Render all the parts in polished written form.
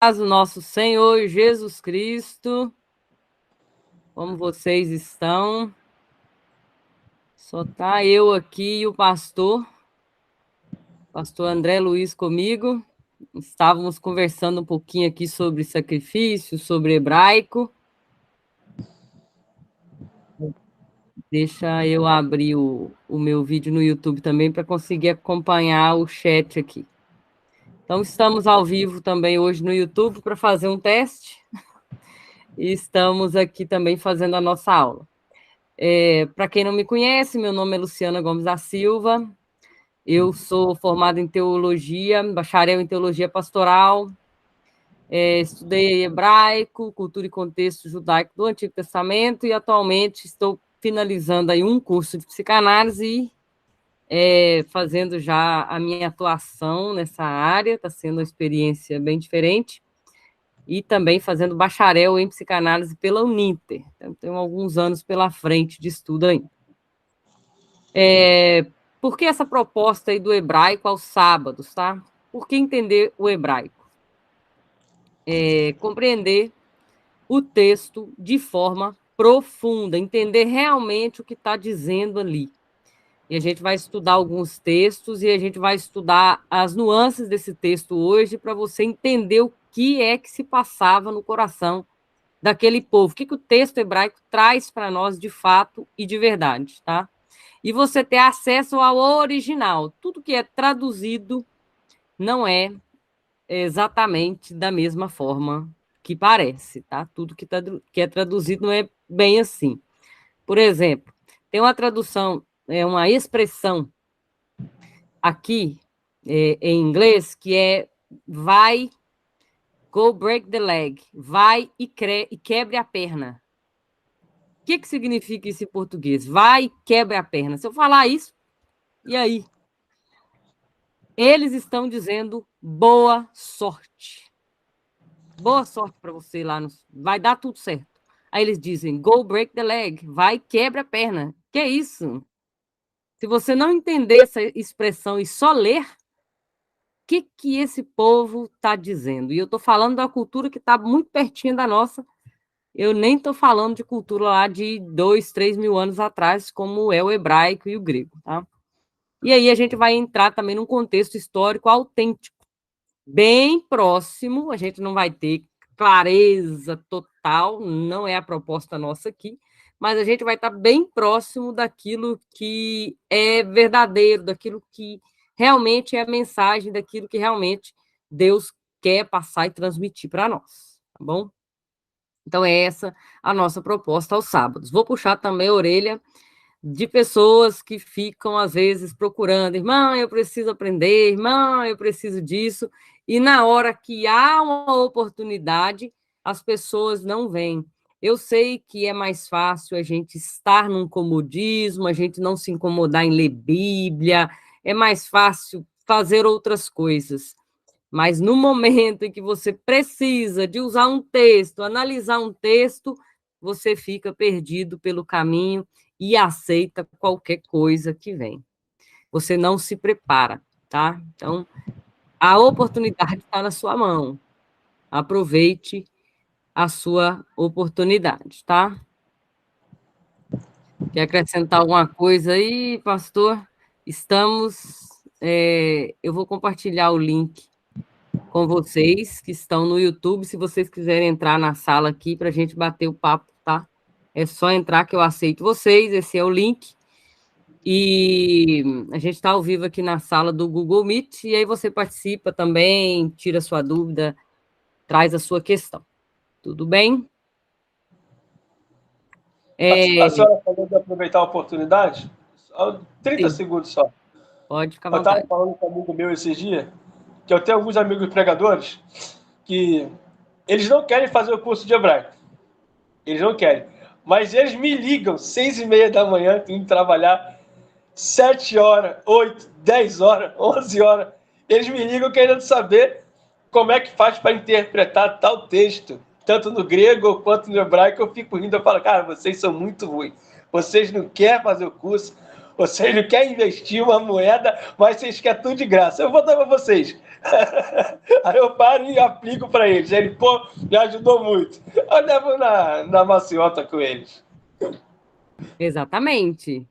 O nosso Senhor Jesus Cristo, como vocês estão? Só tá eu aqui e o pastor André Luiz comigo. Estávamos conversando um pouquinho aqui sobre sacrifício, sobre hebraico. Deixa eu abrir o meu vídeo no YouTube também para conseguir acompanhar o chat aqui. Então, estamos ao vivo também hoje no YouTube para fazer um teste. E estamos aqui também fazendo a nossa aula. Para quem não me conhece, meu nome é Luciana Gomes da Silva, eu sou formada em teologia, bacharel em teologia pastoral, estudei hebraico, cultura e contexto judaico do Antigo Testamento e atualmente estou finalizando aí um curso de psicanálise e fazendo já a minha atuação nessa área, está sendo uma experiência bem diferente. E também fazendo bacharel em psicanálise pela Uninter. Então, tenho alguns anos pela frente de estudo ainda. Por que essa proposta aí do hebraico aos sábados, tá? Por que entender o hebraico? Compreender o texto de forma profunda, entender realmente o que está dizendo ali. E a gente vai estudar alguns textos e a gente vai estudar as nuances desse texto hoje para você entender o que é que se passava no coração daquele povo, o que o texto hebraico traz para nós de fato e de verdade, tá? E você ter acesso ao original. Tudo que é traduzido não é exatamente da mesma forma que parece, tá? Tudo que é traduzido não é bem assim. Por exemplo, tem uma tradução, uma expressão aqui em inglês que é vai, go break the leg, vai e quebre a perna. O que significa isso em português? Vai e quebre a perna. Se eu falar isso, e aí? Eles estão dizendo boa sorte. Boa sorte para você lá. Vai dar tudo certo. Aí eles dizem, go break the leg. Vai e quebra a perna. Que é isso? Se você não entender essa expressão e só ler, o que esse povo está dizendo? E eu estou falando da cultura que está muito pertinho da nossa. Eu nem estou falando de cultura lá de 2, 3 mil anos atrás, como é o hebraico e o grego, tá? E aí a gente vai entrar também num contexto histórico autêntico, bem próximo, a gente não vai ter clareza total, não é a proposta nossa aqui, mas a gente vai estar bem próximo daquilo que é verdadeiro, daquilo que realmente é a mensagem, daquilo que realmente Deus quer passar e transmitir para nós, tá bom? Então é essa a nossa proposta aos sábados. Vou puxar também a orelha de pessoas que ficam, às vezes, procurando, irmã, eu preciso aprender, irmã, eu preciso disso, e na hora que há uma oportunidade, as pessoas não vêm. Eu sei que é mais fácil a gente estar num comodismo, a gente não se incomodar em ler Bíblia, é mais fácil fazer outras coisas. Mas no momento em que você precisa de usar um texto, analisar um texto, você fica perdido pelo caminho e aceita qualquer coisa que vem. Você não se prepara, tá? Então, a oportunidade está na sua mão. Aproveite a sua oportunidade, tá? Quer acrescentar alguma coisa aí, pastor? Eu vou compartilhar o link com vocês que estão no YouTube, se vocês quiserem entrar na sala aqui para a gente bater o papo, tá? É só entrar que eu aceito vocês, esse é o link. E a gente está ao vivo aqui na sala do Google Meet, e aí você participa também, tira sua dúvida, traz a sua questão. Tudo bem? A senhora falou de aproveitar a oportunidade? 30 Sim, segundos só. pode ficar à Eu estava vontade. falando com um amigo meu esses dias, que eu tenho alguns amigos pregadores, que eles não querem fazer o curso de hebraico. Eles não querem. Mas eles me ligam 6h30 da manhã, indo trabalhar, 7 horas, 8, 10 horas, 11 horas. Eles me ligam querendo saber como é que faz para interpretar tal texto, tanto no grego quanto no hebraico. Eu fico rindo, eu falo, cara, vocês são muito ruins. Vocês não querem fazer o curso, vocês não querem investir uma moeda, mas vocês querem tudo de graça. Eu vou dar para vocês. Aí eu paro e aplico para eles. Ele, pô, me ajudou muito. Eu levo na maciota com eles. Exatamente.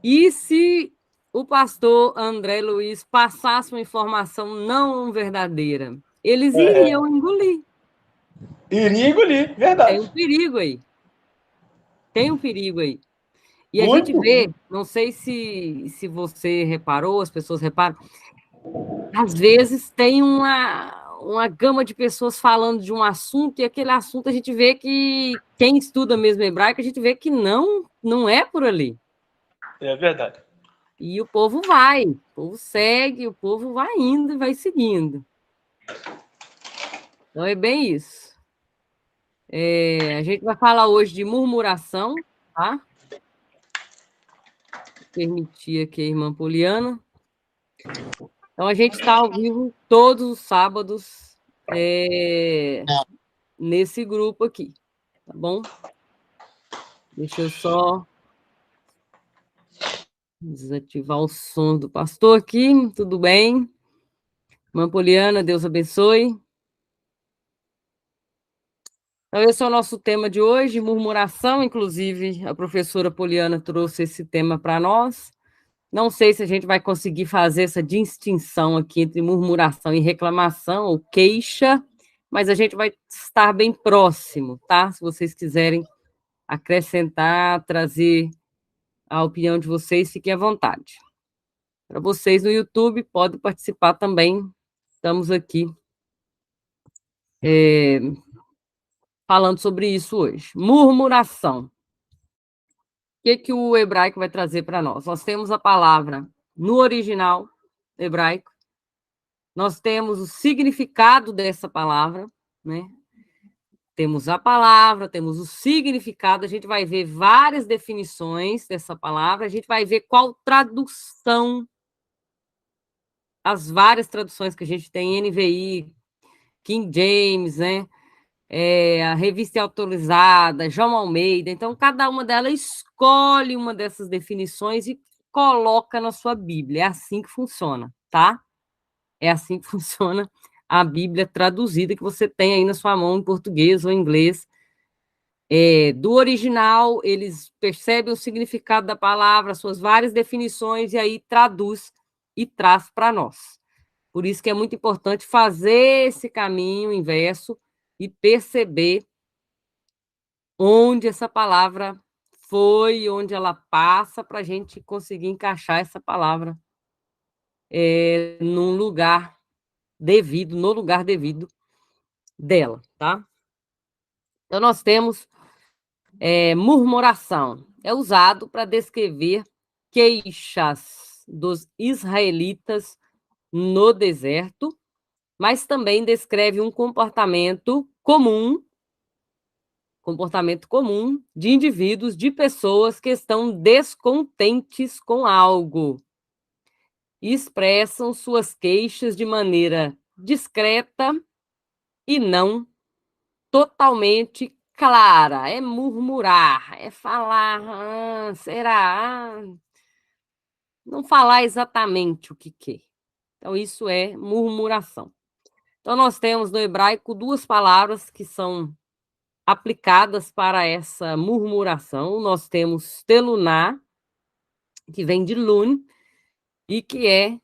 E se o pastor André Luiz passasse uma informação não verdadeira, eles iriam engolir. Iria engolir, Tem verdade. um perigo aí. Tem um perigo aí. E a gente Muito. vê, não sei se você reparou, as pessoas reparam, às vezes tem uma gama de pessoas falando de um assunto, e aquele assunto a gente vê que quem estuda mesmo hebraico, a gente vê que não é por ali. É verdade. E o povo vai, o povo segue, o povo vai indo e vai seguindo. Então é bem isso. A gente vai falar hoje de murmuração, tá? Permitir aqui a irmã Poliana. Então a gente está ao vivo todos os sábados nesse grupo aqui, tá bom? Deixa eu só desativar o som do pastor aqui. Tudo bem? Irmã Poliana, Deus abençoe. Então, esse é o nosso tema de hoje, murmuração. Inclusive, a professora Poliana trouxe esse tema para nós. Não sei se a gente vai conseguir fazer essa distinção aqui entre murmuração e reclamação ou queixa, mas a gente vai estar bem próximo, tá? Se vocês quiserem acrescentar, trazer a opinião de vocês, fiquem à vontade. Para vocês no YouTube, podem participar também. Estamos aqui falando sobre isso hoje. Murmuração. O que o hebraico vai trazer para nós? Nós temos a palavra no original hebraico, nós temos o significado dessa palavra, né? Temos a palavra, temos o significado, a gente vai ver várias definições dessa palavra, a gente vai ver qual tradução, as várias traduções que a gente tem, NVI, King James, né? A revista autorizada, João Almeida. Então, cada uma delas escolhe uma dessas definições e coloca na sua Bíblia. É assim que funciona, tá? É assim que funciona a Bíblia traduzida que você tem aí na sua mão em português ou em inglês. Do original, eles percebem o significado da palavra, suas várias definições, e aí traduz e traz para nós. Por isso que é muito importante fazer esse caminho inverso e perceber onde essa palavra foi, onde ela passa, para a gente conseguir encaixar essa palavra num lugar devido, no lugar devido dela, tá? Então, nós temos murmuração. É usado para descrever queixas dos israelitas no deserto, mas também descreve um comportamento comum de indivíduos, de pessoas que estão descontentes com algo e expressam suas queixas de maneira discreta e não totalmente clara. É murmurar, é falar, será? Não falar exatamente o que quer. Então, isso é murmuração. Então, nós temos no hebraico duas palavras que são aplicadas para essa murmuração. Nós temos teluná, que vem de lun, e que é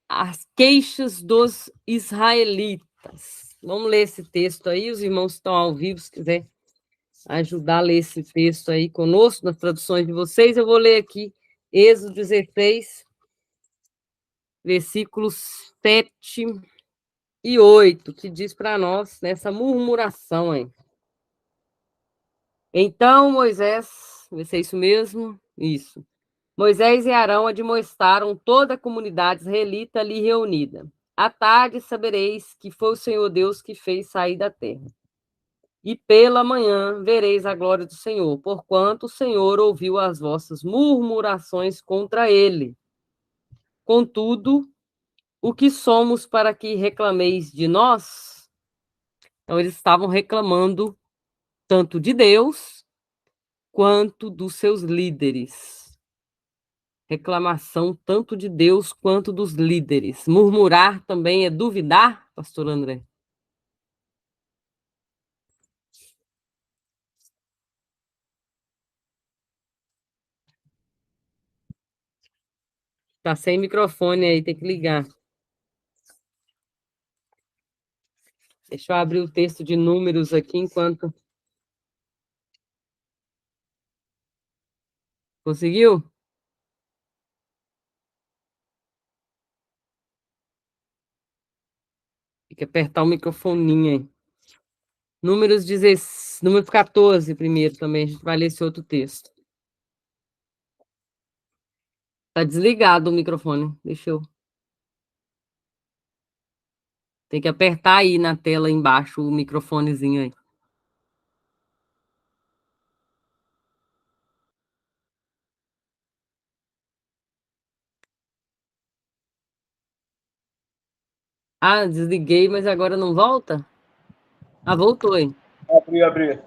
as queixas dos israelitas. Vamos ler esse texto aí, os irmãos estão ao vivo, se quiser ajudar a ler esse texto aí conosco, nas traduções de vocês, eu vou ler aqui Êxodo 16, versículos 7 e 8, que diz para nós nessa murmuração aí. Então Moisés, vai ser isso mesmo? Isso. Moisés e Arão admoestaram toda a comunidade israelita ali reunida. À tarde sabereis que foi o Senhor Deus que fez sair da terra. E pela manhã vereis a glória do Senhor, porquanto o Senhor ouviu as vossas murmurações contra ele. Contudo, o que somos para que reclameis de nós? Então, eles estavam reclamando tanto de Deus quanto dos seus líderes. reclamação tanto de Deus quanto dos líderes. Murmurar também é duvidar, pastor André? Tá sem microfone aí, tem que ligar. Deixa eu abrir o texto de Números aqui enquanto... Conseguiu? Tem que apertar o microfoninho aí. Número 14 primeiro também, a gente vai ler esse outro texto. Tá desligado o microfone, deixa eu... Tem que apertar aí na tela embaixo o microfonezinho aí. Ah, desliguei, mas agora não volta? Ah, voltou, hein? Abri.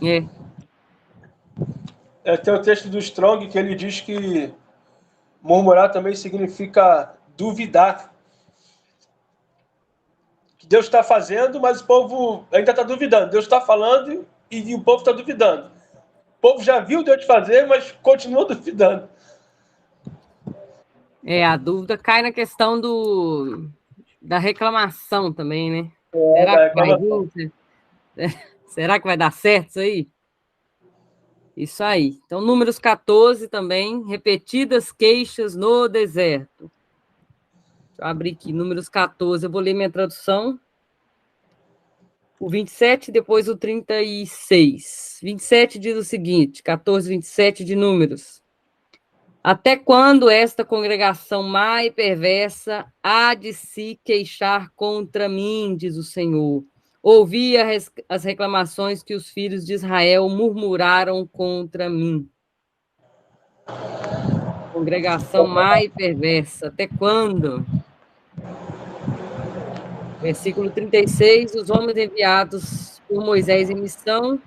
É. Tem o texto do Strong que ele diz que murmurar também significa duvidar. Que Deus está fazendo, mas o povo ainda está duvidando. Deus está falando e o povo está duvidando. O povo já viu Deus fazer, mas continua duvidando. A dúvida cai na questão da reclamação também, né? Da Será que vai reclamação. vir? Será que vai dar certo isso aí? Isso aí. Então, Números 14 também, repetidas queixas no deserto. Deixa eu abrir aqui, Números 14, eu vou ler minha tradução. O 27, depois o 36. 27 diz o seguinte, 14, 27 de Números. Até quando esta congregação má e perversa há de se queixar contra mim, diz o Senhor? Ouvi as reclamações que os filhos de Israel murmuraram contra mim. Congregação má e perversa, até quando? Versículo 36, os homens enviados por Moisés em missão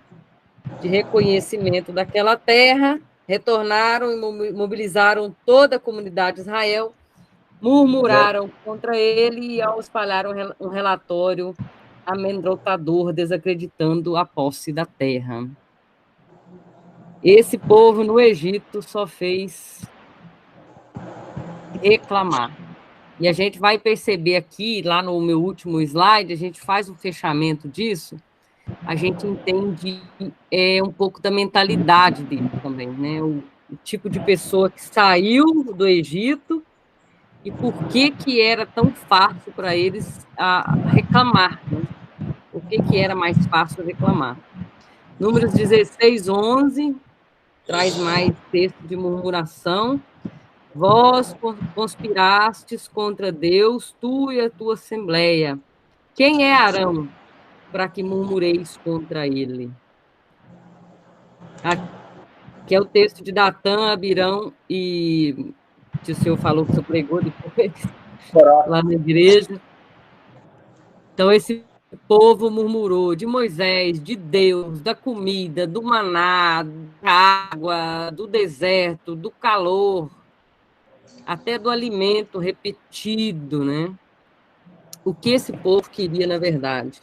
de reconhecimento daquela terra retornaram e mobilizaram toda a comunidade de Israel, murmuraram contra ele e ao espalhar um relatório amedrontador, desacreditando a posse da terra. Esse povo no Egito só fez reclamar. E a gente vai perceber aqui, lá no meu último slide, a gente faz um fechamento disso, a gente entende um pouco da mentalidade dele também, né? O tipo de pessoa que saiu do Egito e por que era tão fácil para eles reclamar, né? Por que era mais fácil reclamar? Números 16, 11, traz mais texto de murmuração. Vós conspirastes contra Deus, tu e a tua assembleia. Quem é Arão para que murmureis contra ele? Aqui é o texto de Datã, Abirão e que o senhor falou que o senhor pregou depois lá na igreja. Então, esse povo murmurou de Moisés, de Deus, da comida, do maná, da água, do deserto, do calor, até do alimento repetido, né? O que esse povo queria, na verdade.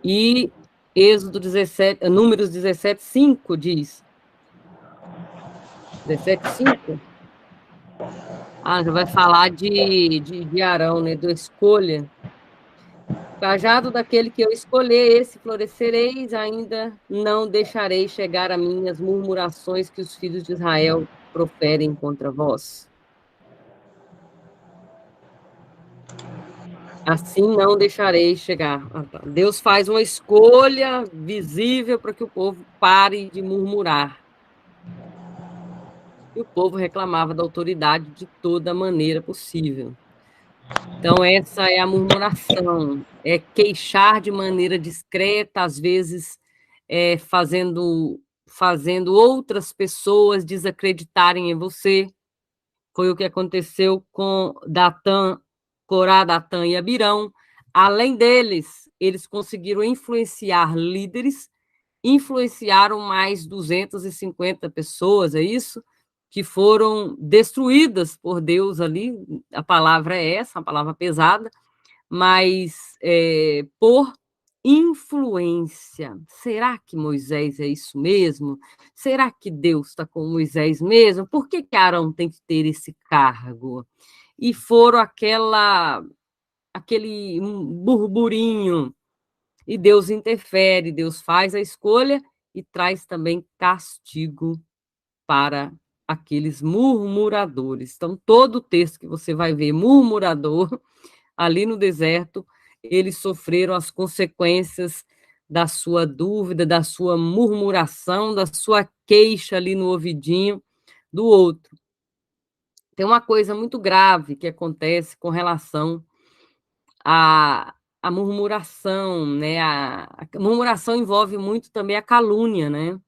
E Êxodo 17, Números 17, 5 diz. 17, 5? Já vai falar de Arão, né? Da escolha. Cajado daquele que eu escolher, esse florescereis, ainda não deixarei chegar a mim as murmurações que os filhos de Israel proferem contra vós. Assim não deixarei chegar. Deus faz uma escolha visível para que o povo pare de murmurar. E o povo reclamava da autoridade de toda maneira possível. Então, essa é a murmuração, é queixar de maneira discreta, às vezes fazendo outras pessoas desacreditarem em você. Foi o que aconteceu com Datã, Corá, Datã e Abirão. Além deles, eles conseguiram influenciar líderes, influenciaram mais 250 pessoas, é isso? que foram destruídas por Deus ali, a palavra é essa, uma palavra pesada, mas por influência. Será que Moisés é isso mesmo? Será que Deus está com Moisés mesmo? Por que Arão tem que ter esse cargo? E foram aquele burburinho, e Deus interfere, Deus faz a escolha e traz também castigo para aqueles murmuradores. Então, todo o texto que você vai ver murmurador, ali no deserto, eles sofreram as consequências da sua dúvida, da sua murmuração, da sua queixa ali no ouvidinho do outro. Tem uma coisa muito grave que acontece com relação à murmuração, né? A murmuração envolve muito também a calúnia, né?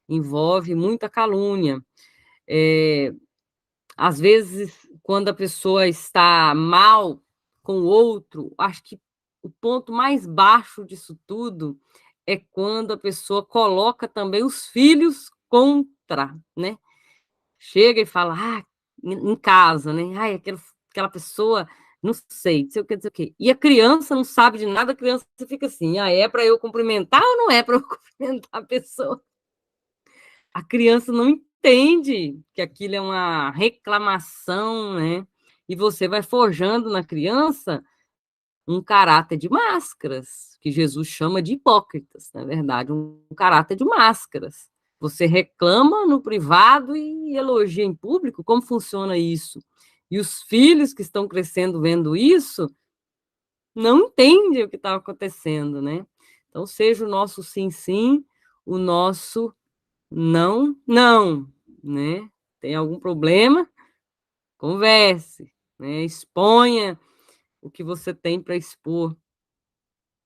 Envolve muita calúnia. Às vezes, quando a pessoa está mal com o outro, acho que o ponto mais baixo disso tudo é quando a pessoa coloca também os filhos contra, né? Chega e fala, em casa, né? Ai, aquela pessoa, não sei o que, dizer o quê. E a criança não sabe de nada, a criança fica assim, é para eu cumprimentar ou não é para eu cumprimentar a pessoa? A criança não entende que aquilo é uma reclamação, né? E você vai forjando na criança um caráter de máscaras, que Jesus chama de hipócritas, na verdade, um caráter de máscaras. Você reclama no privado e elogia em público. Como funciona isso? E os filhos que estão crescendo vendo isso não entendem o que está acontecendo, né? Então, seja o nosso sim, sim, o nosso não, não, né? Tem algum problema? Converse, né? Exponha o que você tem para expor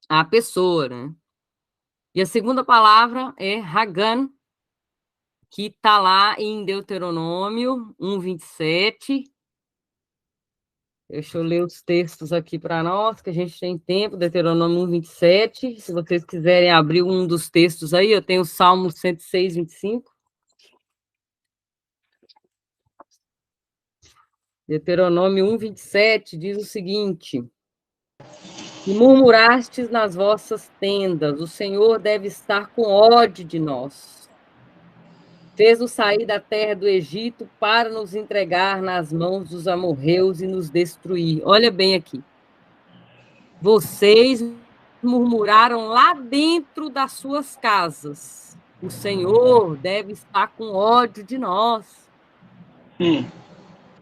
à pessoa, né? E a segunda palavra é Hagan, que está lá em Deuteronômio 1:27. Deixa eu ler os textos aqui para nós, que a gente tem tempo, Deuteronômio 1:27. Se vocês quiserem abrir um dos textos aí, eu tenho o Salmo 106:25. Deuteronômio 1:27 diz o seguinte: e murmurastes nas vossas tendas, o Senhor deve estar com ódio de nós. Fez-nos sair da terra do Egito para nos entregar nas mãos dos amorreus e nos destruir. Olha bem aqui. Vocês murmuraram lá dentro das suas casas. O Senhor deve estar com ódio de nós.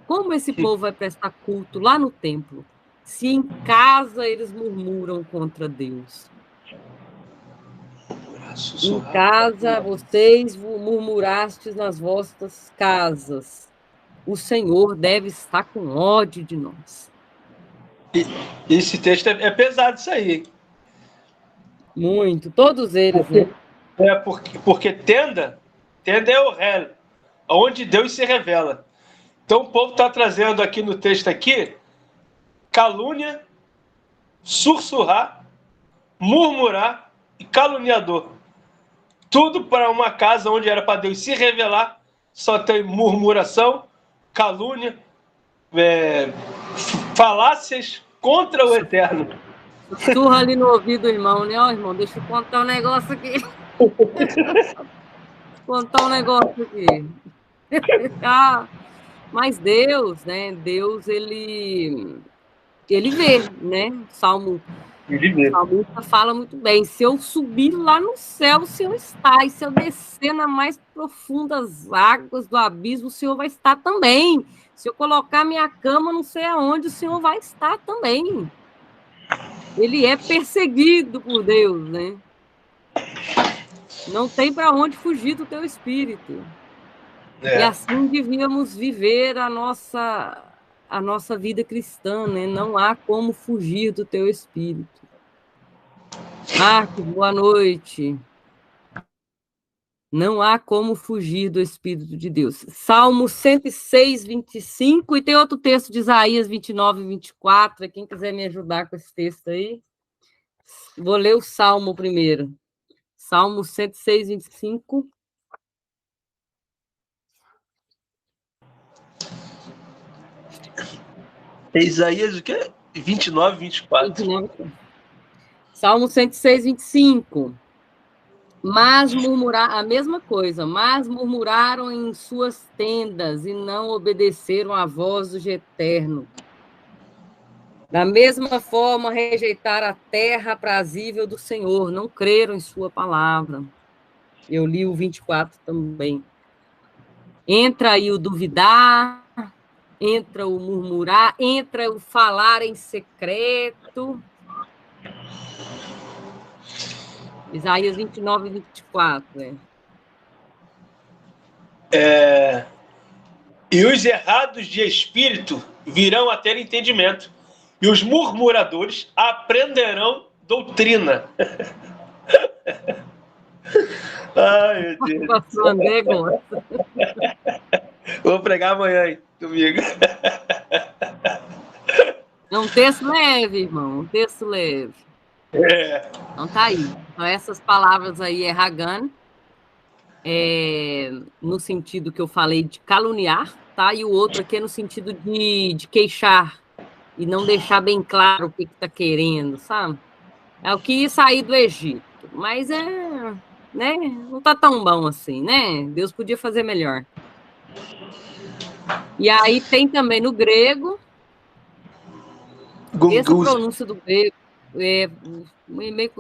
Como esse povo vai prestar culto lá no templo, se em casa eles murmuram contra Deus? Em casa, vocês murmurastes nas vossas casas. O Senhor deve estar com ódio de nós. Esse texto é pesado, isso aí. Muito, todos eles, né? Porque tenda é o réu, onde Deus se revela. Então o povo está trazendo aqui no texto aqui calúnia, sussurrar, murmurar e caluniador. Tudo para uma casa onde era para Deus se revelar, só tem murmuração, calúnia, falácias contra o Eterno. Sussurra ali no ouvido do irmão, né? Ó, irmão, deixa eu contar um negócio aqui. Contar um negócio aqui. Mas Deus, né? Deus, ele vê, né? Salmista fala muito bem. Se eu subir lá no céu, o Senhor está. E se eu descer nas mais profundas águas do abismo, o Senhor vai estar também. Se eu colocar minha cama não sei aonde, o Senhor vai estar também. Ele é perseguido por Deus, né? Não tem para onde fugir do teu espírito. E assim devíamos viver a nossa vida cristã, né? Não há como fugir do teu espírito. Marcos, boa noite. Não há como fugir do Espírito de Deus. Salmo 106:25, e tem outro texto de Isaías 29:24. Quem quiser me ajudar com esse texto aí. Vou ler o Salmo primeiro. Salmo 106:25. É Isaías o quê? 29, 24. 29. Salmo 106, 25. Mas murmurar, a mesma coisa, mas murmuraram em suas tendas e não obedeceram à voz do Eterno. Da mesma forma, rejeitaram a terra aprazível do Senhor, não creram em sua palavra. Eu li o 24 também. Entra aí o duvidar, entra o murmurar, entra o falar em secreto. Isaías 29 e 24. E os errados de espírito virão a ter entendimento, e os murmuradores aprenderão doutrina. Ai, meu Deus. Pastor André gosta. Vou pregar amanhã, hein, comigo. É um texto leve, irmão, um texto leve. Então tá aí. Então, essas palavras aí é Hagan, no sentido que eu falei de caluniar, tá? E o outro aqui é no sentido de queixar e não deixar bem claro o que está querendo, sabe? É o que ia sair do Egito, mas né? Não tá tão bom assim, né? Deus podia fazer melhor. E aí tem também no grego, essa pronúncia do grego,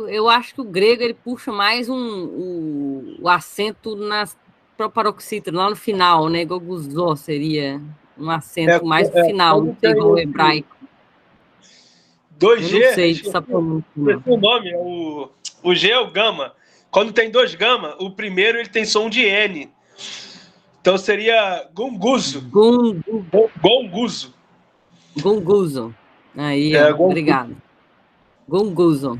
eu acho que o grego ele puxa mais o acento nas paroxítonas, lá no final, né? Goguzó seria um acento mais no final, não sei igual o hebraico. 2G, eu não sei essa pronúncia. O nome, o G é o gama. Quando tem 2 gama, o primeiro ele tem som de N. Então seria gonguzo. Gonguzo. Gonguzo. Aí, obrigado. Gonguzo.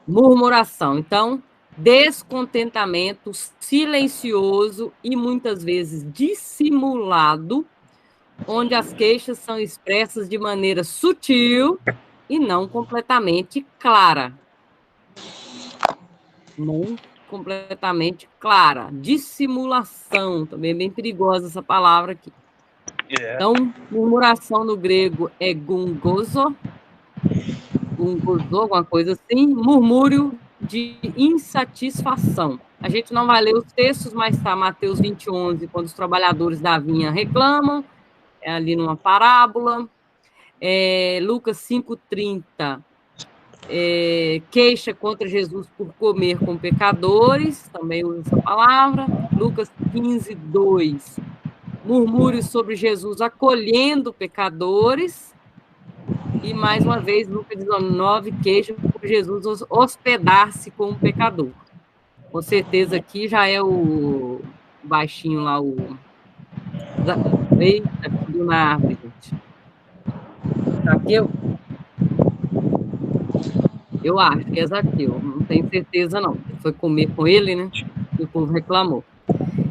Murmuração. Então, descontentamento silencioso e muitas vezes dissimulado, onde as queixas são expressas de maneira sutil e não completamente clara. Não completamente clara. Dissimulação, também é bem perigosa essa palavra aqui. Então, murmuração no grego é gungozo, alguma coisa assim, murmúrio de insatisfação. A gente não vai ler os textos, mas está Mateus 20:11, quando os trabalhadores da vinha reclamam, é ali numa parábola. Lucas 5:30, queixa contra Jesus por comer com pecadores, também usa essa palavra. Lucas 15:2, murmúrios sobre Jesus acolhendo pecadores. E, mais uma vez, Lucas 19, queixa por Jesus hospedar-se com um pecador. Com certeza aqui já é o baixinho lá, Eita, subiu na árvore, gente. Zaqueu? Eu acho que é Zaqueu, não tenho certeza não. Foi comer com ele, né? E o povo reclamou.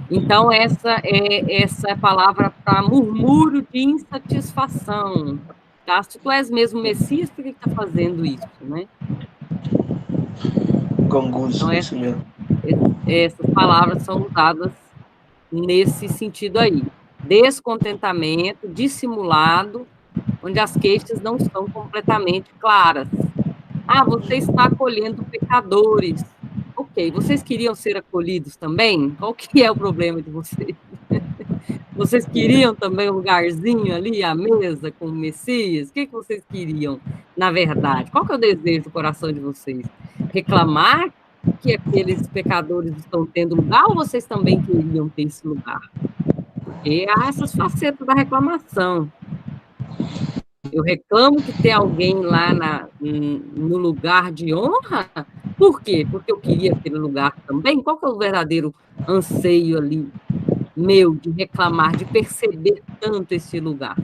Então, essa é a palavra para murmúrio de insatisfação. Tá? Se tu és mesmo Messias, por que está fazendo isso, né? Gonguzo, então, isso mesmo. Essas palavras são usadas nesse sentido aí. Descontentamento, dissimulado, onde as queixas não são completamente claras. Você está acolhendo pecadores. Ok, vocês queriam ser acolhidos também? Qual que é o problema de vocês? Vocês queriam também um lugarzinho ali, a mesa com o Messias? O que vocês queriam, na verdade? Qual que é o desejo do coração de vocês? Reclamar que aqueles pecadores estão tendo lugar ou vocês também queriam ter esse lugar? Porque há essas facetas da reclamação. Eu reclamo que tem alguém lá no lugar de honra. Por quê? Porque eu queria aquele lugar também. Qual que é o verdadeiro anseio ali meu de reclamar, de perceber tanto esse lugar?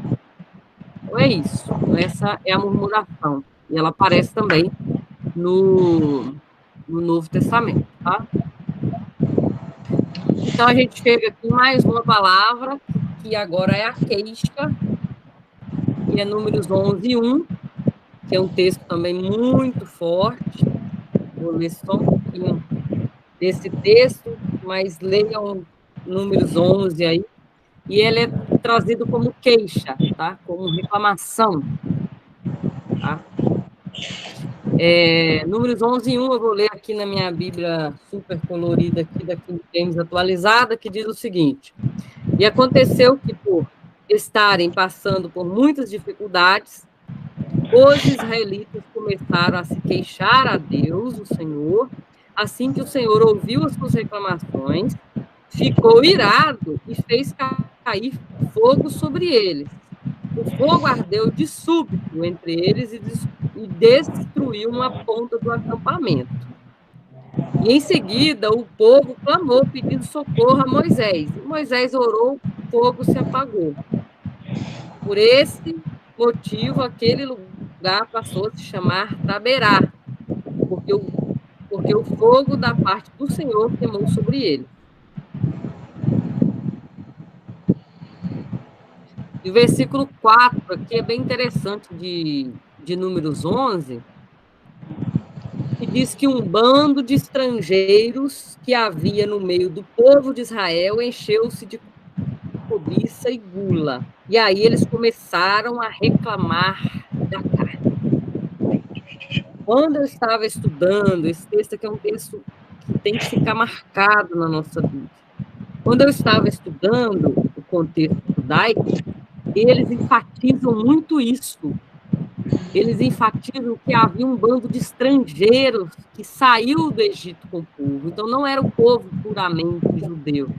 Então é isso. Essa é a murmuração. E ela aparece também no Novo Testamento, tá? Então a gente chega aqui em mais uma palavra, que agora é a queixa, que é Números 11:1, que é um texto também muito forte. Vou ler só um pouquinho desse texto, mas leiam Números 11 aí. E ele é trazido como queixa, tá? Como reclamação, tá? Números 11:1, eu vou ler aqui na minha Bíblia super colorida aqui da King James atualizada, que diz o seguinte: e aconteceu que, por estarem passando por muitas dificuldades, os israelitas começaram a se queixar a Deus, o Senhor. Assim que o Senhor ouviu as suas reclamações, ficou irado e fez cair fogo sobre eles. O fogo ardeu de súbito entre eles e destruiu uma ponta do acampamento. E em seguida o povo clamou, pedindo socorro a Moisés. E Moisés orou, o fogo se apagou. Por esse motivo, aquele lugar passou a se chamar Taberá, porque o fogo da parte do Senhor queimou sobre ele. E o versículo 4 aqui é bem interessante de Números 11, que diz que um bando de estrangeiros que havia no meio do povo de Israel encheu-se de cobiça e gula. E aí eles começaram a reclamar da carne. Quando eu estava estudando, esse texto aqui é um texto que tem que ficar marcado na nossa vida. Quando eu estava estudando o contexto judaico, eles enfatizam muito isso. Eles enfatizam que havia um bando de estrangeiros que saiu do Egito com o povo. Então, não era o povo puramente judeu.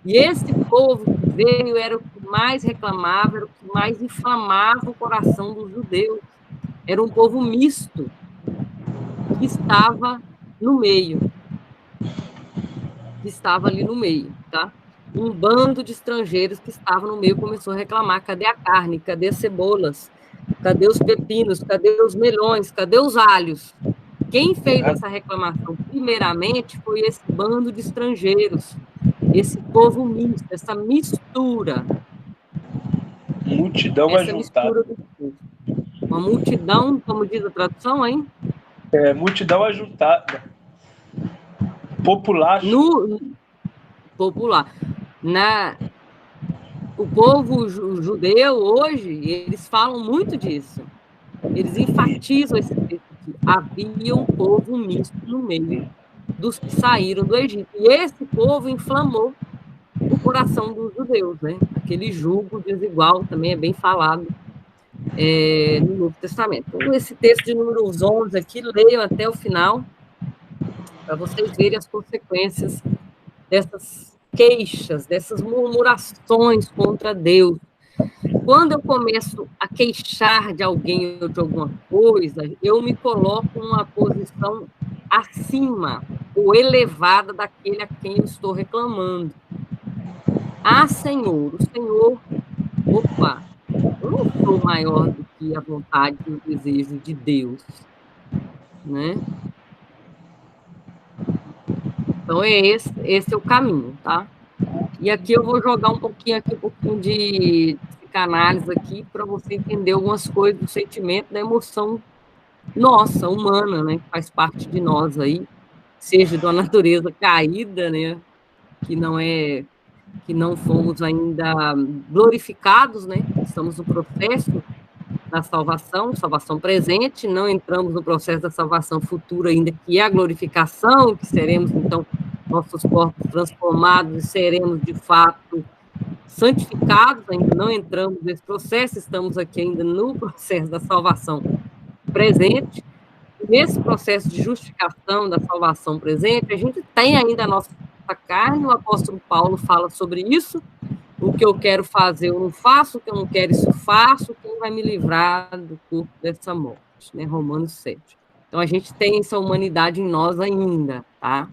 E esse povo que veio era o que mais reclamava, era o que mais inflamava o coração dos judeus. Era um povo misto que estava no meio. Que estava ali no meio, tá? Um bando de estrangeiros que estava no meio começou a reclamar: cadê a carne? Cadê as cebolas? Cadê os pepinos? Cadê os melões? Cadê os alhos? Quem fez essa reclamação, primeiramente, foi esse bando de estrangeiros, esse povo misto, essa mistura. Multidão essa ajuntada. Mistura do povo. Uma multidão, como diz a tradução, hein? Multidão ajuntada. Popular. Popular. O povo judeu, hoje, eles falam muito disso. Eles enfatizam esse texto aqui. Havia um povo misto no meio dos que saíram do Egito. E esse povo inflamou o coração dos judeus, né? Aquele jugo desigual também é bem falado no Novo Testamento. Então, esse texto de Números 11 aqui, leiam até o final, para vocês verem as consequências dessas queixas, dessas murmurações contra Deus. Quando eu começo a queixar de alguém ou de alguma coisa, eu me coloco numa posição acima ou elevada daquele a quem eu estou reclamando. Ah, Senhor, o Senhor, opa, eu não sou maior do que a vontade e o desejo de Deus, né? Então, esse é o caminho, tá? E aqui eu vou jogar um pouquinho de psicanálise aqui para você entender algumas coisas do sentimento, da emoção nossa, humana, né? Que faz parte de nós aí, seja de uma natureza caída, né? Que não fomos ainda glorificados, né? Estamos no processo da salvação presente, não entramos no processo da salvação futura ainda, que é a glorificação, que seremos, então, nossos corpos transformados e seremos, de fato, santificados, ainda não entramos nesse processo, estamos aqui ainda no processo da salvação presente. Nesse processo de justificação da salvação presente, a gente tem ainda a nossa carne, o apóstolo Paulo fala sobre isso: o que eu quero fazer eu não faço, o que eu não quero isso faço, quem vai me livrar do corpo dessa morte, né? Romanos 7. Então, a gente tem essa humanidade em nós ainda, tá?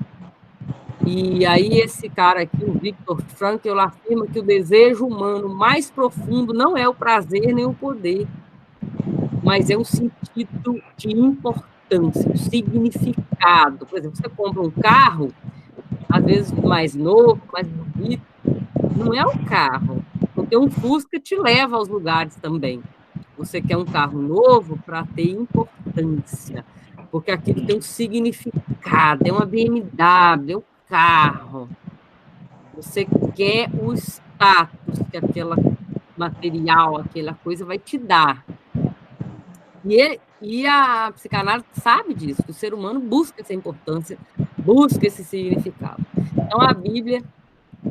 E aí esse cara aqui, o Viktor Frankl, ele afirma que o desejo humano mais profundo não é o prazer nem o poder, mas é um sentido de importância, um significado. Por exemplo, você compra um carro, às vezes mais novo, mais bonito, não é o carro, porque um Fusca te leva aos lugares também. Você quer um carro novo para ter importância, porque aquilo tem um significado, é uma BMW, é um carro. Você quer o status que aquela material, aquela coisa vai te dar. E a psicanálise sabe disso, que o ser humano busca essa importância, busca esse significado. Então, a Bíblia,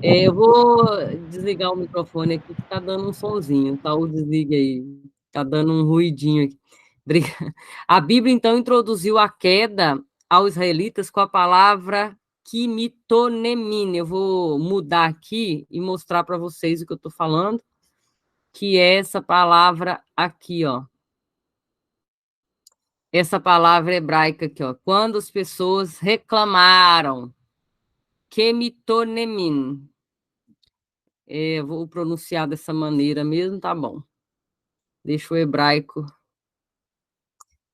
eu vou desligar o microfone aqui, que está dando um sonzinho, tá? Ou desliga aí, está dando um ruidinho aqui. A Bíblia, então, introduziu a queda aos israelitas com a palavra kimitonemine. Eu vou mudar aqui e mostrar para vocês o que eu estou falando, que é essa palavra aqui, ó. Essa palavra hebraica aqui, ó. Quando as pessoas reclamaram, kemitonemin. Vou pronunciar dessa maneira mesmo, tá bom. Deixa o hebraico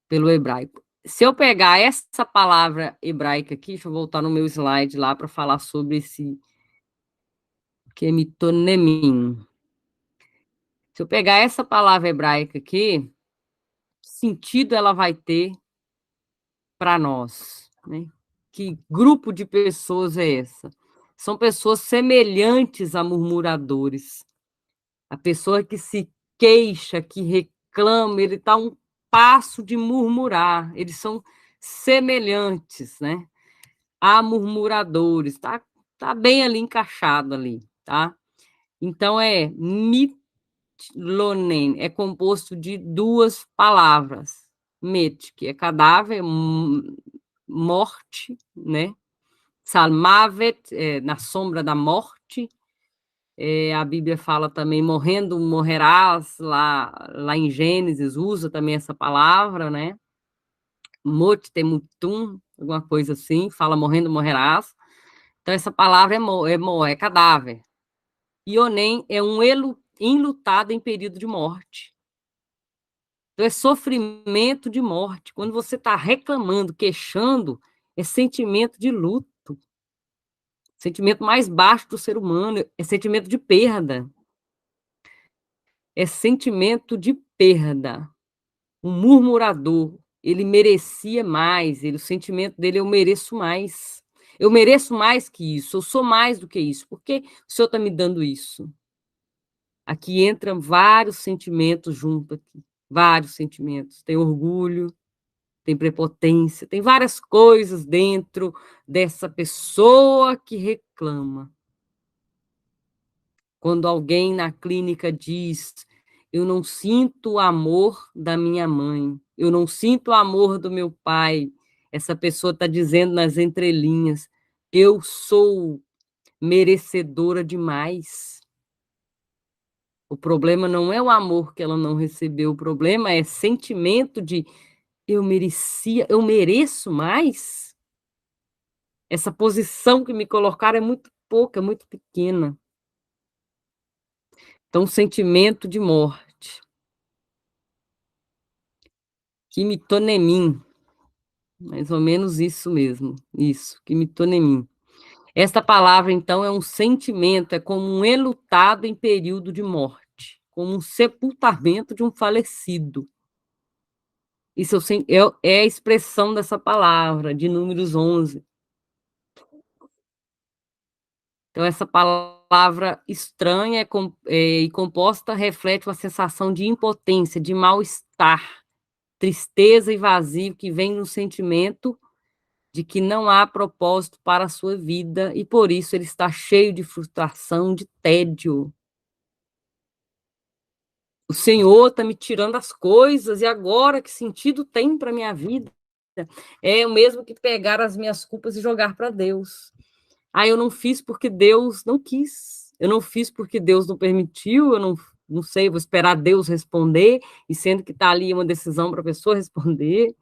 pelo hebraico. Se eu pegar essa palavra hebraica aqui, deixa eu voltar no meu slide lá para falar sobre esse kemitonemin. Se eu pegar essa palavra hebraica aqui, que sentido ela vai ter para nós, né? Que grupo de pessoas é essa? São pessoas semelhantes a murmuradores. A pessoa que se queixa, que reclama, ele está um passo de murmurar. Eles são semelhantes, né? A murmuradores. Tá bem ali encaixado ali, tá? Então mitlonen, é composto de duas palavras. Met, que é cadáver, morte, né? Salmavet, na sombra da morte. A Bíblia fala também, morrendo morrerás, lá em Gênesis, usa também essa palavra, né? Mot temutum, alguma coisa assim, fala morrendo morrerás. Então, essa palavra é cadáver. Ionem é um enlutado em período de morte. Então, é sofrimento de morte. Quando você está reclamando, queixando, é sentimento de luto. Sentimento mais baixo do ser humano, é sentimento de perda. É sentimento de perda. Um murmurador, ele merecia mais, o sentimento dele, eu mereço mais. Eu mereço mais que isso, eu sou mais do que isso. Por que o Senhor está me dando isso? Aqui entram vários sentimentos junto aqui. Vários sentimentos. Tem orgulho, tem prepotência, tem várias coisas dentro dessa pessoa que reclama. Quando alguém na clínica diz, eu não sinto o amor da minha mãe, eu não sinto o amor do meu pai, essa pessoa está dizendo nas entrelinhas, eu sou merecedora demais. O problema não é o amor que ela não recebeu, o problema é sentimento de eu merecia, eu mereço mais. Essa posição que me colocaram é muito pouca, é muito pequena. Então, sentimento de morte. Kimitonemim, mais ou menos isso mesmo, isso, kimitonemim. Esta palavra, então, é um sentimento, é como um enlutado em período de morte, como um sepultamento de um falecido. Isso é a expressão dessa palavra, de Números 11. Então, essa palavra estranha e composta reflete uma sensação de impotência, de mal-estar, tristeza e vazio que vem no sentimento de que não há propósito para a sua vida e por isso ele está cheio de frustração, de tédio. O Senhor está me tirando as coisas e agora que sentido tem para a minha vida? É o mesmo que pegar as minhas culpas e jogar para Deus. Eu não fiz porque Deus não quis, eu não fiz porque Deus não permitiu, eu não sei, vou esperar Deus responder, e sendo que está ali uma decisão para a pessoa responder.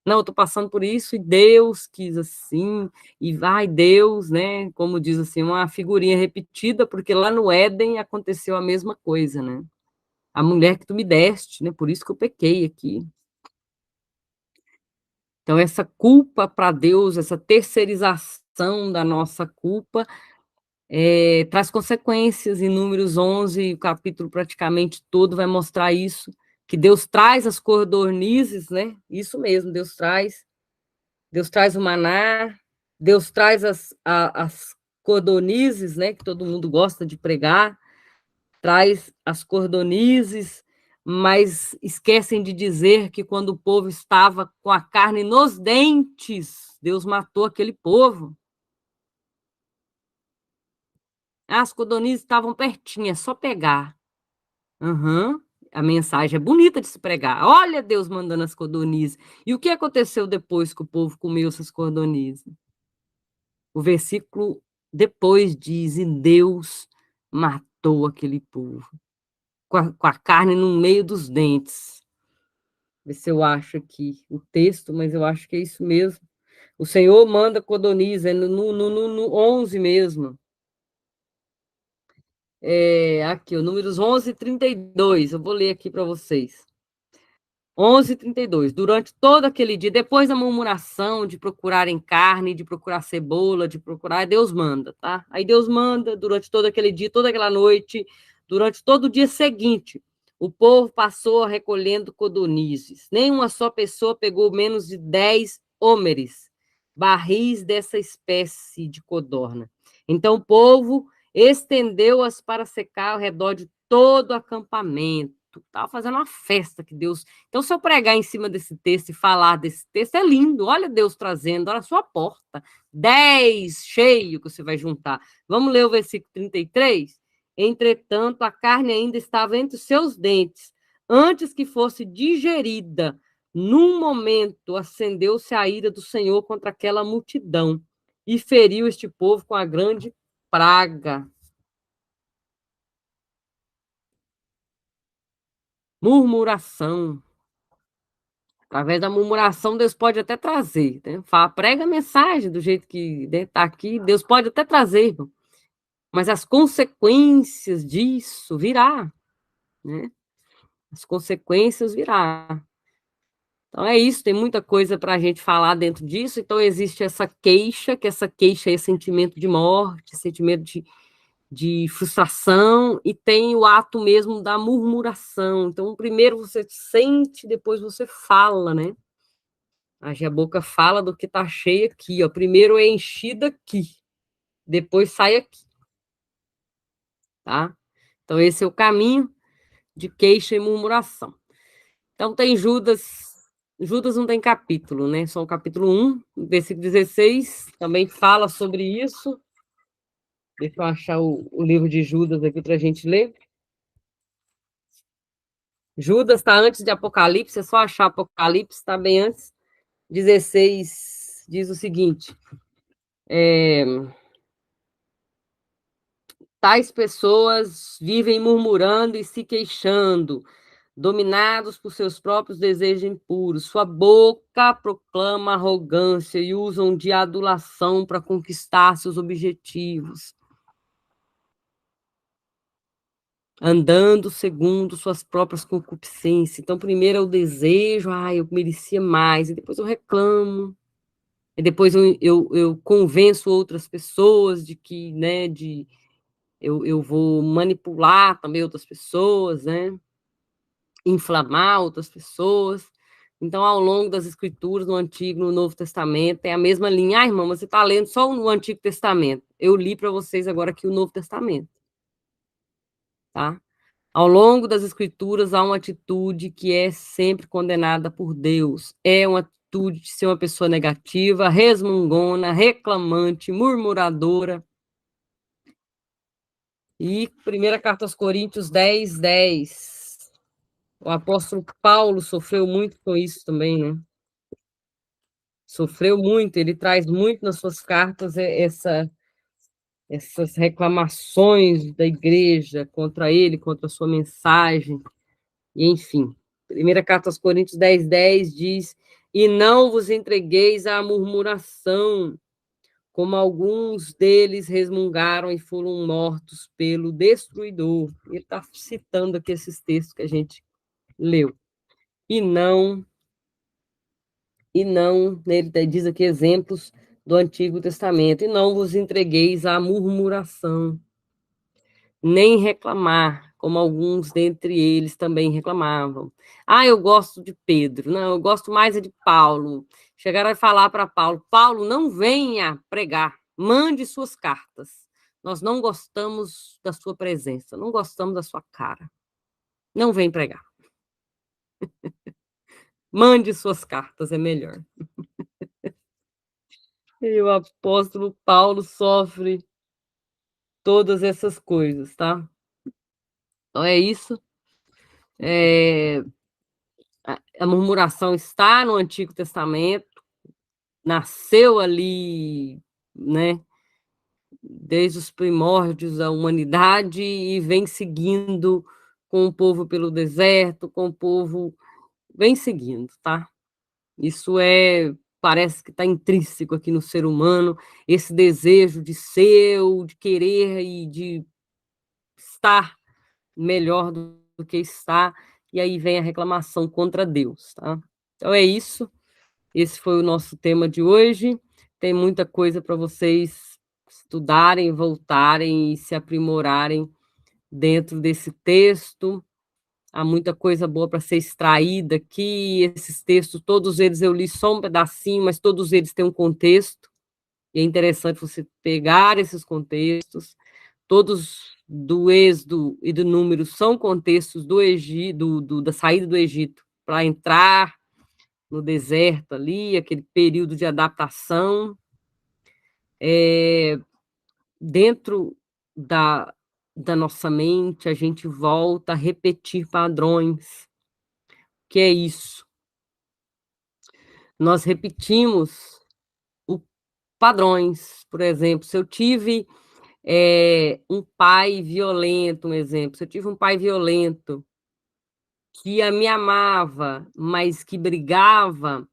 Não, eu estou passando por isso e Deus quis assim, e vai Deus, né? Como diz assim, uma figurinha repetida, porque lá no Éden aconteceu a mesma coisa, né? A mulher que tu me deste, né? Por isso que eu pequei aqui. Então, essa culpa para Deus, essa terceirização da nossa culpa, traz consequências. Em Números 11, o capítulo praticamente todo vai mostrar isso, que Deus traz as codornizes, né? Isso mesmo, Deus traz o maná, Deus traz as codornizes, né, que todo mundo gosta de pregar, traz as cordonizes, mas esquecem de dizer que quando o povo estava com a carne nos dentes, Deus matou aquele povo. As cordonizes estavam pertinho, é só pegar. Uhum. A mensagem é bonita de se pregar. Olha Deus mandando as cordonizes. E o que aconteceu depois que o povo comeu essas cordonizes? O versículo depois diz: e Deus matou aquele povo, com a carne no meio dos dentes. Ver se eu acho aqui o texto, mas eu acho que é isso mesmo. O Senhor manda codorniz, é no 11 mesmo. Aqui, o Números 11:32. Eu vou ler aqui para vocês. 11:32. Durante todo aquele dia, depois da murmuração de procurarem carne, de procurar cebola, de procurar, Deus manda, tá? Aí Deus manda durante todo aquele dia, toda aquela noite, durante todo o dia seguinte. O povo passou recolhendo codornizes. Nenhuma só pessoa pegou menos de 10 hómeres, barris dessa espécie de codorna. Então o povo estendeu-as para secar ao redor de todo o acampamento. Estava fazendo uma festa que Deus. Então, se eu pregar em cima desse texto e falar desse texto, é lindo. Olha Deus trazendo, olha a sua porta. 10 cheio que você vai juntar. Vamos ler o versículo 33? Entretanto, a carne ainda estava entre os seus dentes, antes que fosse digerida. Num momento, acendeu-se a ira do Senhor contra aquela multidão e feriu este povo com a grande praga. Murmuração. Através da murmuração, Deus pode até trazer. Né? Fala, prega a mensagem do jeito que está aqui, Deus pode até trazer, irmão. Mas as consequências disso virá. Né? As consequências virá. Então é isso, tem muita coisa para a gente falar dentro disso. Então existe essa queixa, que essa queixa é sentimento de morte, sentimento de frustração, e tem o ato mesmo da murmuração. Então, primeiro você sente, depois você fala, né? A boca fala do que está cheio aqui, ó. Primeiro é enchida aqui, depois sai aqui, tá? Então, esse é o caminho de queixa e murmuração. Então, tem Judas não tem capítulo, né? Só o capítulo 1, versículo 16, também fala sobre isso. Deixa eu achar o livro de Judas aqui para a gente ler. Judas está antes de Apocalipse, é só achar Apocalipse, está bem antes. 16 diz o seguinte: tais pessoas vivem murmurando e se queixando, dominados por seus próprios desejos impuros. Sua boca proclama arrogância e usam de adulação para conquistar seus objetivos, andando segundo suas próprias concupiscências. Então, primeiro é o desejo, eu merecia mais, e depois eu reclamo, e depois eu convenço outras pessoas de que, né, eu vou manipular também outras pessoas, né, inflamar outras pessoas. Então, ao longo das escrituras, no Antigo e no Novo Testamento, é a mesma linha. Irmão, você está lendo só o Antigo Testamento. Eu li para vocês agora aqui o Novo Testamento, tá? Ao longo das escrituras, há uma atitude que é sempre condenada por Deus. É uma atitude de ser uma pessoa negativa, resmungona, reclamante, murmuradora. E primeira carta aos Coríntios 10:10. O apóstolo Paulo sofreu muito com isso também, né? Sofreu muito, ele traz muito nas suas cartas essas reclamações da igreja contra ele, contra a sua mensagem. E, enfim, primeira carta aos Coríntios 10:10 diz: e não vos entregueis à murmuração, como alguns deles resmungaram e foram mortos pelo destruidor. Ele está citando aqui esses textos que a gente leu. E não, ele diz aqui exemplos do Antigo Testamento, e não vos entregueis à murmuração, nem reclamar, como alguns dentre eles também reclamavam. Eu gosto de Pedro, não, eu gosto mais de Paulo. Chegaram a falar para Paulo: Paulo, não venha pregar, mande suas cartas. Nós não gostamos da sua presença, não gostamos da sua cara. Não vem pregar. Mande suas cartas, é melhor. E o apóstolo Paulo sofre todas essas coisas, tá? Então é isso. A murmuração está no Antigo Testamento, nasceu ali, né, desde os primórdios da humanidade e vem seguindo com o povo pelo deserto, com o povo, vem seguindo, tá? Isso parece que está intrínseco aqui no ser humano, esse desejo de ser, de querer e de estar melhor do que está, e aí vem a reclamação contra Deus, tá? Então é isso. Esse foi o nosso tema de hoje. Tem muita coisa para vocês estudarem, voltarem e se aprimorarem dentro desse texto. Há muita coisa boa para ser extraída aqui. Esses textos, todos eles eu li só um pedacinho, mas todos eles têm um contexto. E é interessante você pegar esses contextos. Todos do Êxodo e do Número são contextos do Egito, da saída do Egito para entrar no deserto ali, aquele período de adaptação. Dentro da nossa mente, a gente volta a repetir padrões. Que é isso? Nós repetimos padrões. Por exemplo, se eu tive um pai violento, um exemplo, se eu tive um pai violento que me amava, mas que brigava,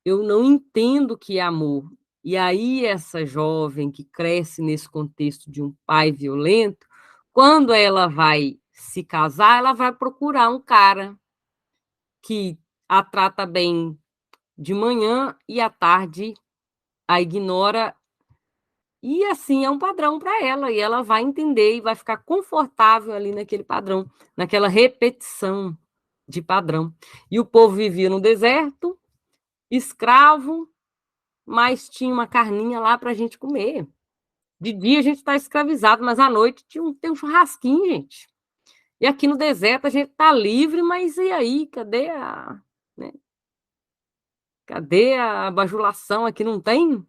eu não entendo o que é amor. E aí, essa jovem que cresce nesse contexto de um pai violento, quando ela vai se casar, ela vai procurar um cara que a trata bem de manhã e à tarde a ignora. E assim é um padrão para ela, e ela vai entender e vai ficar confortável ali naquele padrão, naquela repetição de padrão. E o povo vivia no deserto, escravo, mas tinha uma carninha lá para a gente comer. De dia a gente está escravizado, mas à noite tem um churrasquinho, gente. E aqui no deserto a gente está livre, mas e aí? Né? Cadê a bajulação aqui? Não tem?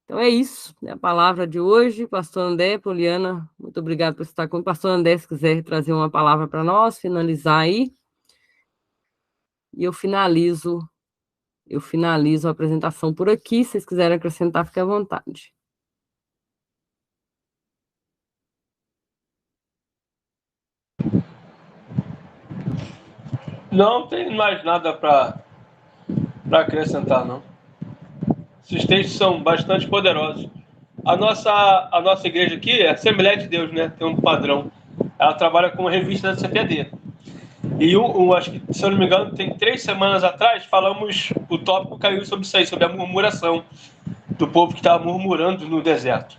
Então é isso, é a palavra de hoje. Pastor André, Poliana, muito obrigado por estar comigo. Pastor André, se quiser trazer uma palavra para nós, finalizar aí. E eu finalizo a apresentação por aqui. Se vocês quiserem acrescentar, fique à vontade. Não tem mais nada para acrescentar, não. Esses textos são bastante poderosos. A nossa igreja aqui é Assembleia de Deus, né? Tem um padrão. Ela trabalha com uma revista da CPD. E acho que, se eu não me engano, tem 3 semanas atrás, o tópico caiu sobre isso aí, sobre a murmuração do povo que estava murmurando no deserto.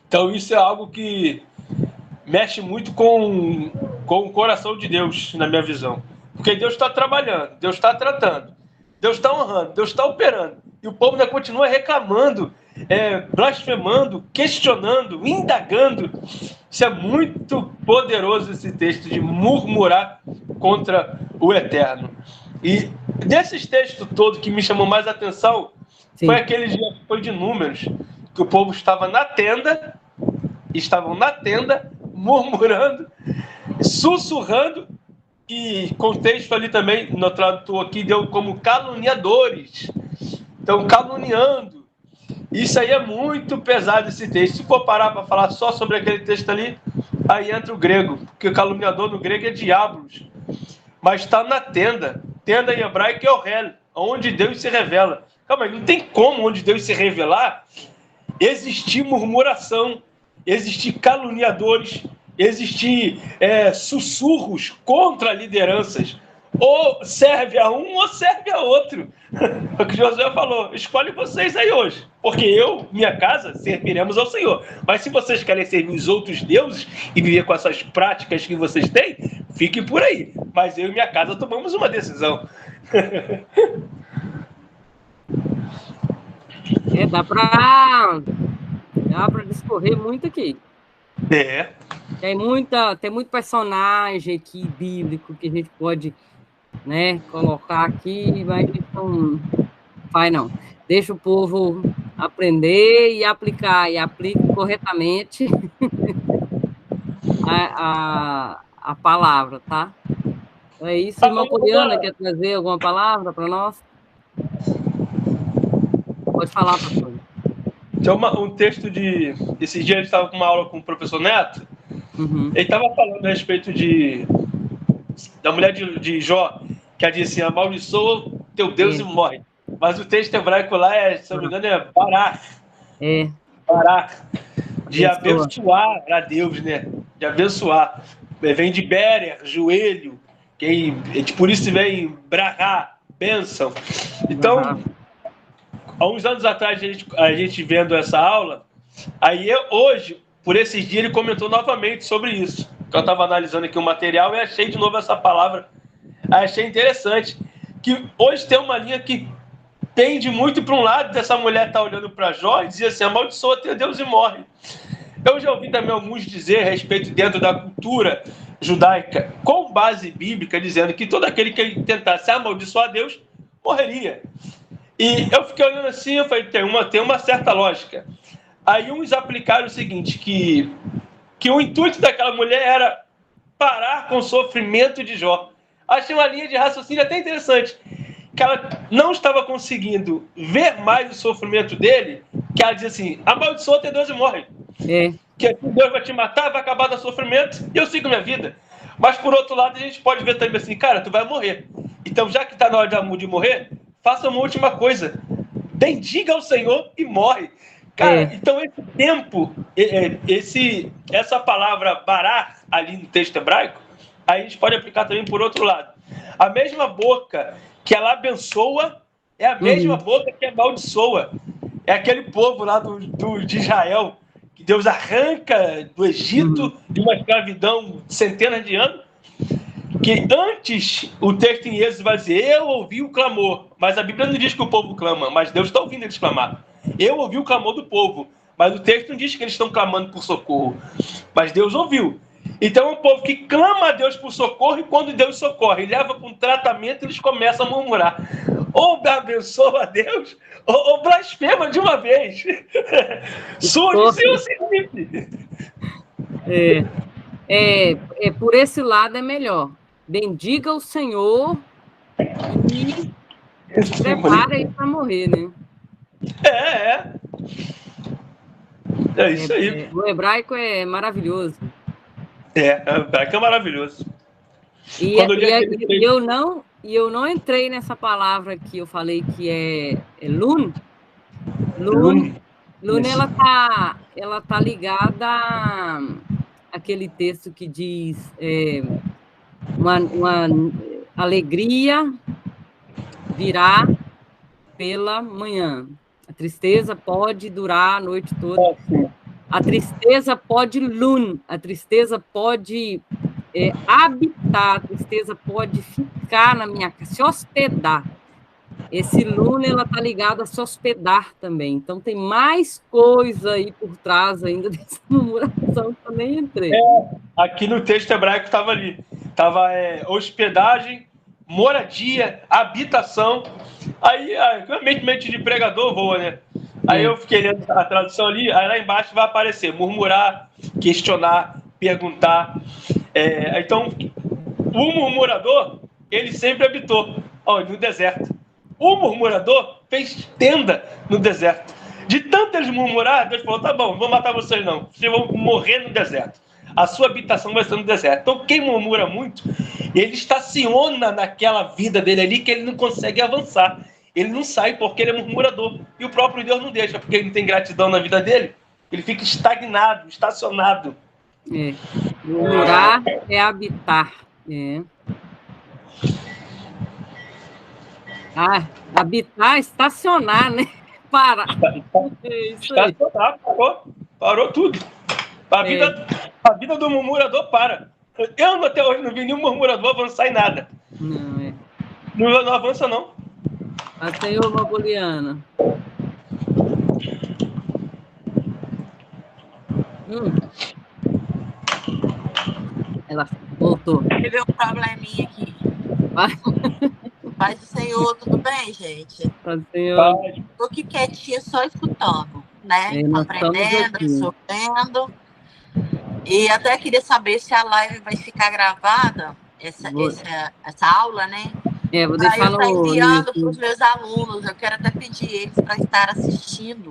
Então isso é algo que mexe muito com o coração de Deus, na minha visão. Porque Deus está trabalhando, Deus está tratando, Deus está honrando, Deus está operando. E o povo ainda continua reclamando, blasfemando, questionando, indagando. Isso é muito poderoso, esse texto de murmurar contra o Eterno. E desses textos todos que me chamou mais atenção, Sim. foi aquele dia que foi de Números, que o povo estavam na tenda, murmurando, sussurrando, e contexto ali também, no tradutor aqui, deu como caluniadores. Então, caluniando. Isso aí é muito pesado, esse texto. Se for parar para falar só sobre aquele texto ali, aí entra o grego, porque o caluniador no grego é diabos. Mas está na tenda. Tenda em hebraico é o Hel, onde Deus se revela. Calma aí, não tem como onde Deus se revelar existir murmuração, existir caluniadores, existir sussurros contra lideranças. Ou serve a um ou serve a outro. É o que Josué falou. Escolhe vocês aí hoje. Porque eu, minha casa, serviremos ao Senhor. Mas se vocês querem servir os outros deuses e viver com essas práticas que vocês têm, fiquem por aí. Mas eu e minha casa tomamos uma decisão. Dá para Dá para discorrer muito aqui. É. Tem muito personagem aqui bíblico que a gente pode, né, colocar aqui, mas a gente não faz, não. Deixa o povo aprender e aplicar, e aplique corretamente a palavra, tá? É isso, irmã Poliana, quer trazer alguma palavra para nós? Pode falar, pastor. Tem um texto de... Esse dia ele estava com uma aula com o professor Neto. Uhum. Ele estava falando a respeito da mulher de Jó, que ela disse assim, amaldiçoa teu Deus e morre. Mas o texto hebraico lá, se não me engano, é barar. Barar. De abençoar a Deus, né? De abençoar. Vem de béria, joelho. Por isso vem brahá, bênção. Então, há uns anos atrás, a gente vendo essa aula, aí hoje, por esses dias, ele comentou novamente sobre isso. Eu estava analisando aqui o material e achei de novo essa palavra. Achei interessante. Que hoje tem uma linha que tende muito para um lado dessa mulher estar olhando para Jó e dizer assim, amaldiçoa teu Deus e morre. Eu já ouvi também alguns dizer a respeito dentro da cultura judaica, com base bíblica, dizendo que todo aquele que tentasse amaldiçoar Deus, morreria. E eu fiquei olhando assim, eu falei, tem uma certa lógica. Aí uns aplicaram o seguinte, que o intuito daquela mulher era parar com o sofrimento de Jó. Achei uma linha de raciocínio até interessante, que ela não estava conseguindo ver mais o sofrimento dele, que ela dizia assim, amaldiçoa teu Deus e morre. Que Deus vai te matar, vai acabar do sofrimento, e eu sigo minha vida. Mas por outro lado, a gente pode ver também assim, cara, tu vai morrer. Então, já que está na hora de morrer, faça uma última coisa. Bendiga ao Senhor e morre. Cara, então esse tempo, essa palavra barar ali no texto hebraico, a gente pode aplicar também por outro lado. A mesma boca que ela abençoa é a mesma boca que amaldiçoa. É aquele povo lá de Israel, que Deus arranca do Egito, de uma escravidão de centenas de anos, que antes o texto em Êxodo vai dizer, eu ouvi o clamor, mas a Bíblia não diz que o povo clama, mas Deus está ouvindo eles clamar. Eu ouvi o clamor do povo, mas o texto não diz que eles estão clamando por socorro, mas Deus ouviu. Então é um povo que clama a Deus por socorro e quando Deus socorre e leva com tratamento, eles começam a murmurar. Ou abençoa a Deus, ou blasfema de uma vez. Surge-se o seguinte. Por esse lado é melhor. Bendiga o Senhor e se prepara aí para morrer, né? É isso aí. O hebraico é maravilhoso. O hebraico é maravilhoso. E eu não entrei nessa palavra que eu falei que é lun. Lun, ela tá ligada àquele texto que diz uma alegria virá pela manhã. A tristeza pode durar a noite toda. A tristeza pode a tristeza pode habitar, a tristeza pode ficar na minha casa, se hospedar. Esse Luna, ela tá ligada a se hospedar também. Então, tem mais coisa aí por trás ainda dessa murmuração que eu nem entrei. Aqui no texto hebraico estava ali. Estava hospedagem, moradia, habitação. Aí, mente de pregador voa, né? Aí eu fiquei lendo a tradução ali, aí lá embaixo vai aparecer murmurar, questionar, perguntar. Então, o murmurador, ele sempre habitou no deserto. O murmurador fez tenda no deserto. De tanto eles murmurar, Deus falou, tá bom, não vou matar vocês não. Vocês vão morrer no deserto. A sua habitação vai ser no deserto. Então, quem murmura muito, ele estaciona naquela vida dele ali que ele não consegue avançar. Ele não sai porque ele é murmurador. E o próprio Deus não deixa, porque ele não tem gratidão na vida dele. Ele fica estagnado, estacionado. Murmurar é habitar. Habitar, estacionar, né? Parar. Estacionar, parou tudo. A vida do murmurador para. Eu até hoje não vi nenhum murmurador avançar em nada. Não avança, não. A Senhor, irmã Poliana. Ela voltou. Teve um probleminha aqui. Vai. Paz do Senhor, tudo bem, gente? Paz do Senhor. Tô aqui quietinha, só escutando, né? Nós estamos Aprendendo, aqui. absorvendo. E até queria saber se a live vai ficar gravada, essa aula, né? Vou deixar eu estar no enviando para os meus alunos. Eu quero até pedir eles para estar assistindo.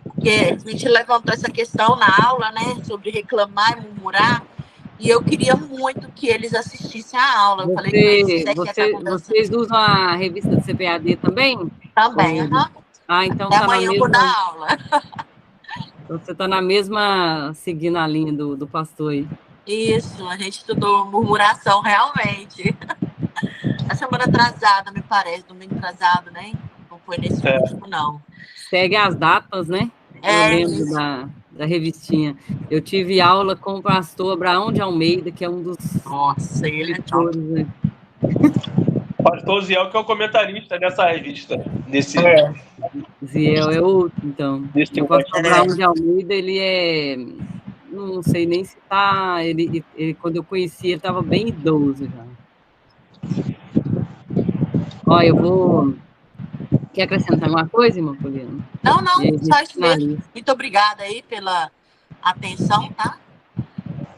Porque a gente levantou essa questão na aula, né? Sobre reclamar e murmurar. E eu queria muito que eles assistissem a aula. Eu falei com eles, vocês usam a revista do CPAD também? Também, então até tá amanhã na eu vou mesma... dar aula. Então você tá na mesma, seguindo a linha do pastor aí. Isso, a gente estudou murmuração, realmente. A semana atrasada, me parece, domingo atrasado, né? Não foi nesse último, não. Segue as datas, né? Eu lembro da revistinha. Eu tive aula com o pastor Abraão de Almeida, que é um dos... Nossa, ele é top. Né? Pastor Ziel, que é o comentarista dessa revista. Ziel é outro, então. O pastor Abraão de Almeida, ele é... Não sei nem se tá... Ele, quando eu conheci, ele estava bem idoso já. Ó, eu vou... Quer acrescentar alguma coisa, irmã Poliana? Não, só isso mesmo. Muito obrigada aí pela atenção, tá?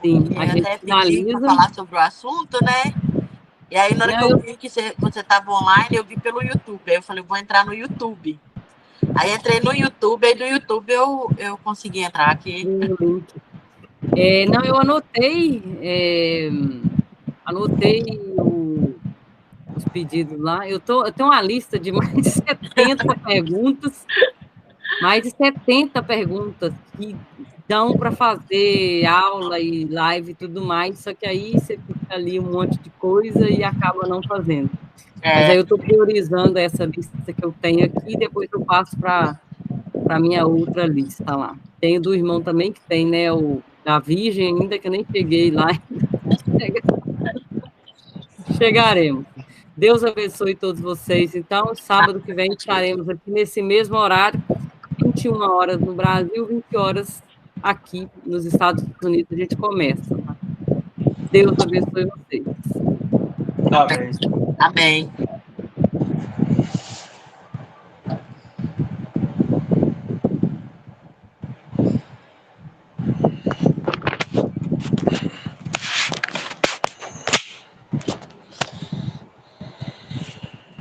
Sim, a gente até finaliza. Pedi para falar sobre o assunto, né? E aí, na hora que eu vi que você estava online, eu vi pelo YouTube. Aí eu falei, vou entrar no YouTube. Aí entrei no YouTube, aí do YouTube eu consegui entrar aqui. Não, eu anotei os pedidos lá. Eu tenho uma lista de mais de 70 perguntas. Mais de 70 perguntas que dão para fazer aula e live e tudo mais, só que aí você fica ali um monte de coisa e acaba não fazendo. Mas aí eu estou priorizando essa lista que eu tenho aqui e depois eu passo para a minha outra lista lá. Tenho do irmão também, que tem, né, o da Virgem, ainda que eu nem cheguei lá. Chegaremos. Deus abençoe todos vocês. Então, sábado que vem estaremos aqui nesse mesmo horário, 21 horas no Brasil, 20 horas aqui nos Estados Unidos. A gente começa. Tá? Deus abençoe vocês. Amém. Amém.